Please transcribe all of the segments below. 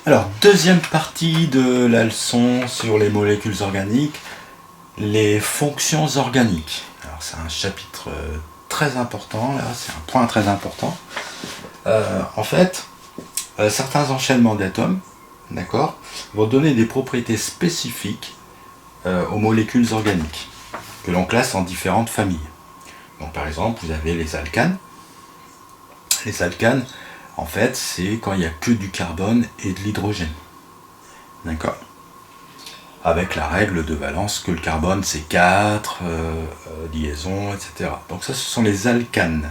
Alors, deuxième partie de la leçon sur les molécules organiques, les fonctions organiques. Alors, c'est un chapitre très important, là, c'est un point très important. En fait, certains enchaînements d'atomes, d'accord, vont donner des propriétés spécifiques aux molécules organiques, que l'on classe en différentes familles. Donc, par exemple, vous avez les alcanes. Les alcanes, en fait, c'est quand il n'y a que du carbone et de l'hydrogène. D'accord ? Avec la règle de valence que le carbone c'est 4 liaisons, etc. Donc ça, ce sont les alcanes.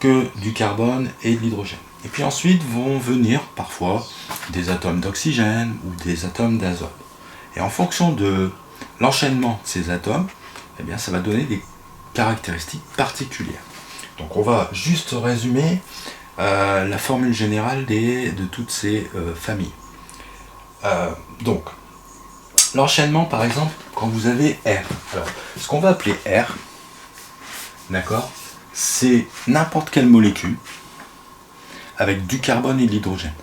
Que du carbone et de l'hydrogène. Et puis ensuite vont venir parfois des atomes d'oxygène ou des atomes d'azote. Et en fonction de l'enchaînement de ces atomes, eh bien, ça va donner des caractéristiques particulières. Donc on va juste résumer la formule générale de toutes ces familles. Donc, l'enchaînement, par exemple, quand vous avez R. Alors, ce qu'on va appeler R, d'accord, c'est n'importe quelle molécule avec du carbone et de l'hydrogène.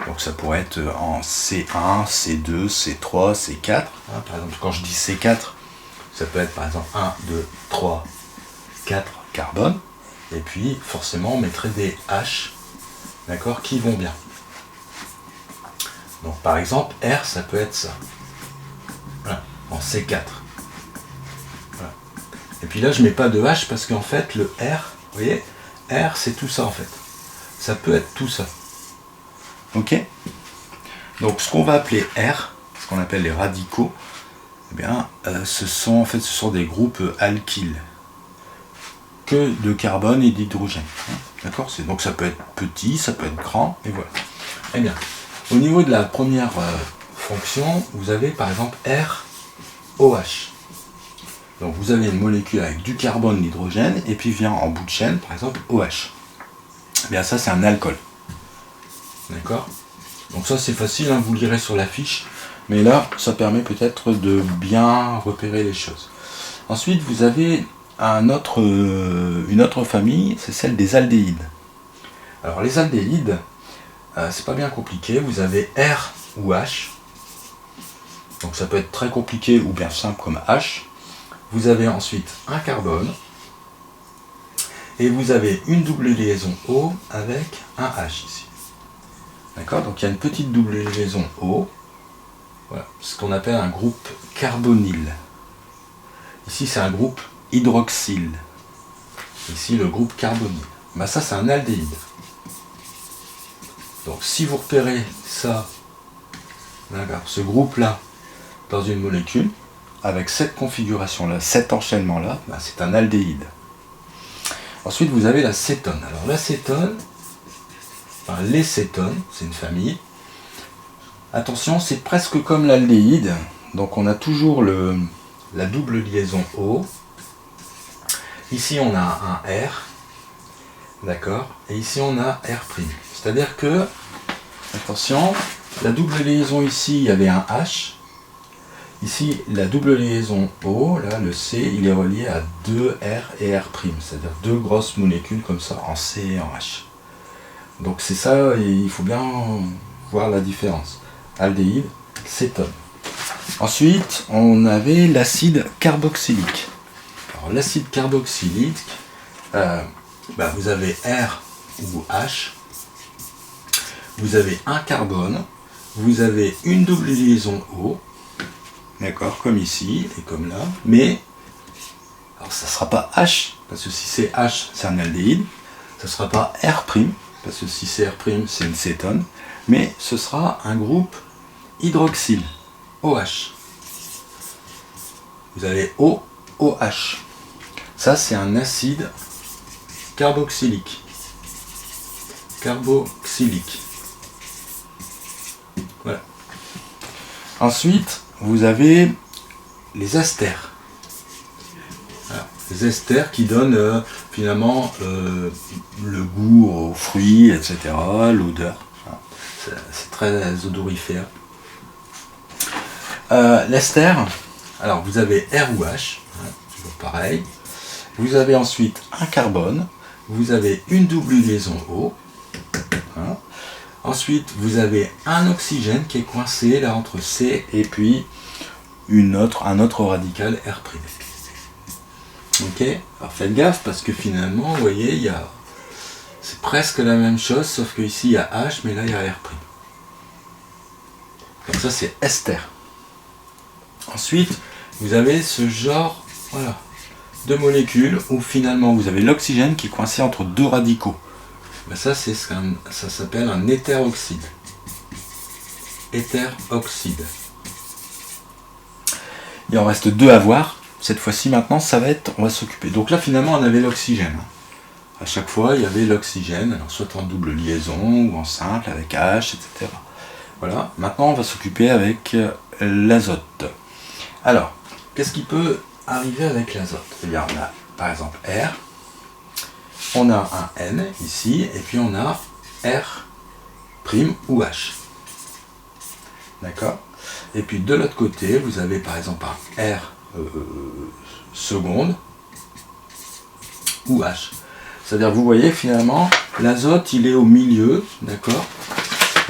Donc ça pourrait être en C1, C2, C3, C4. Par exemple, quand je dis C4, ça peut être par exemple 1, 2, 3, 4 carbone. Et puis, forcément, on mettrait des H, d'accord, qui vont bien. Donc, par exemple, R, ça peut être ça. Voilà, en C4. Voilà. Et puis là, je ne mets pas de H parce qu'en fait, le R, vous voyez, R, c'est tout ça, en fait. Ça peut être tout ça. Ok ? Donc, ce qu'on va appeler R, ce qu'on appelle les radicaux, eh bien, ce sont des groupes alkyles. Que de carbone et d'hydrogène. D'accord ? Donc ça peut être petit, ça peut être grand, et voilà. Eh bien, au niveau de la première fonction, vous avez par exemple ROH. Donc vous avez une molécule avec du carbone, de l'hydrogène, et puis vient en bout de chaîne, par exemple, OH. Eh bien ça, c'est un alcool. D'accord ? Donc ça, c'est facile, hein, vous le lirez sur la fiche, mais là, ça permet peut-être de bien repérer les choses. Ensuite, vous avez une autre famille, c'est celle des aldéhydes. Alors les aldéhydes, c'est pas bien compliqué, vous avez R ou H, donc ça peut être très compliqué ou bien simple comme H. Vous avez ensuite un carbone, et vous avez une double liaison O avec un H ici. D'accord ? Donc il y a une petite double liaison O, voilà, ce qu'on appelle un groupe carbonyle. Ici c'est un groupe hydroxyle. Ici le groupe carbonyle. Ben, ça c'est un aldéhyde. Donc si vous repérez ça, ce groupe-là, dans une molécule, avec cette configuration-là, cet enchaînement-là, ben, c'est un aldéhyde. Ensuite vous avez la cétone. Alors la cétone, enfin les cétones, c'est une famille. Attention, c'est presque comme l'aldéhyde. Donc on a toujours la double liaison O. Ici on a un R, d'accord, et ici on a R'. C'est-à-dire que, attention, la double liaison ici, il y avait un H. Ici, la double liaison O, là, le C, il est relié à deux R et R', c'est-à-dire deux grosses molécules comme ça, en C et en H. Donc c'est ça, et il faut bien voir la différence. Aldéhyde, cétone. Ensuite, on avait l'acide carboxylique. Alors l'acide carboxylique, vous avez R ou H, vous avez un carbone, vous avez une double liaison O, d'accord, comme ici et comme là, mais alors ça ne sera pas H, parce que si c'est H, c'est un aldéhyde, ça ne sera pas R', parce que si c'est R', c'est une cétone, mais ce sera un groupe hydroxyle, OH. Vous avez OH. Ça, c'est un acide carboxylique. Voilà. Ensuite, vous avez les esters. Alors, les esters qui donnent finalement le goût aux fruits, etc., l'odeur. C'est très odorifère. L'ester, alors vous avez R ou H, toujours pareil. Vous avez ensuite un carbone, vous avez une double liaison O. Ensuite, vous avez un oxygène qui est coincé là entre C et puis un autre radical R'. Ok, alors faites gaffe parce que finalement, vous voyez, c'est presque la même chose, sauf que ici il y a H, mais là il y a R'. Donc ça c'est ester. Ensuite, vous avez ce genre de molécules où finalement vous avez l'oxygène qui est coincé entre deux radicaux. Ben ça s'appelle un étheroxyde. Étheroxyde. Il en reste deux à voir. Cette fois-ci maintenant, on va s'occuper. Donc là finalement on avait l'oxygène. À chaque fois il y avait l'oxygène, alors soit en double liaison ou en simple avec H, etc. Voilà, maintenant on va s'occuper avec l'azote. Alors, qu'est-ce qui peut arriver avec l'azote? Eh bien, on a par exemple R, on a un N ici, et puis on a R' ou H. D'accord? Et puis de l'autre côté, vous avez par exemple un R seconde ou H. C'est-à-dire, vous voyez finalement, l'azote il est au milieu, d'accord?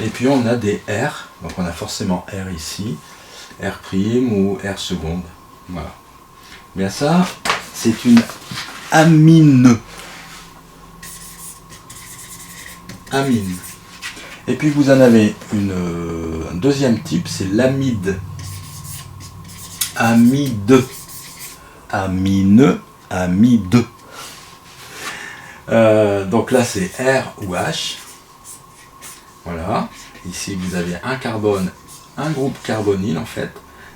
Et puis on a des R, donc on a forcément R ici, R' ou R seconde. Voilà. Bien ça, c'est une amine. Amine. Et puis vous en avez un deuxième type, c'est l'amide. Amide. Amine, amide. Donc là c'est R ou H. Voilà. Ici vous avez un carbone, un groupe carbonyle en fait,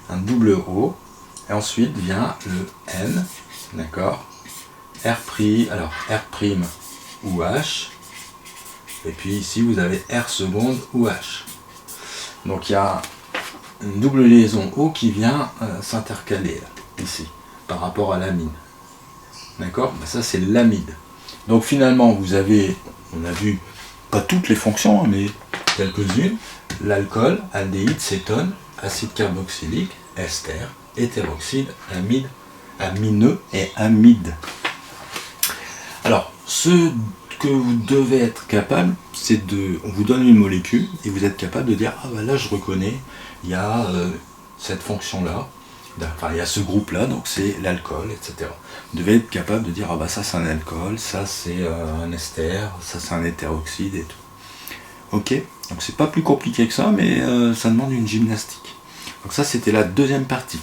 un double O. Et ensuite vient le N, d'accord, alors R' ou H. Et puis ici vous avez R seconde ou H. Donc il y a une double liaison O qui vient s'intercaler ici, par rapport à l'amine. D'accord? Ben, ça c'est l'amide. Donc finalement vous avez, on a vu, pas toutes les fonctions, mais quelques-unes. L'alcool, aldéhyde, cétone, acide carboxylique, ester, hétéroxyde, amide, amineux et amide. Alors, ce que vous devez être capable, c'est on vous donne une molécule et vous êtes capable de dire, ah ben là je reconnais, il y a cette fonction-là, enfin il y a ce groupe-là, donc c'est l'alcool, etc. Vous devez être capable de dire, ah ben ça c'est un alcool, ça c'est un ester, ça c'est un hétéroxyde et tout. Ok, donc c'est pas plus compliqué que ça, mais ça demande une gymnastique. Donc ça c'était la deuxième partie.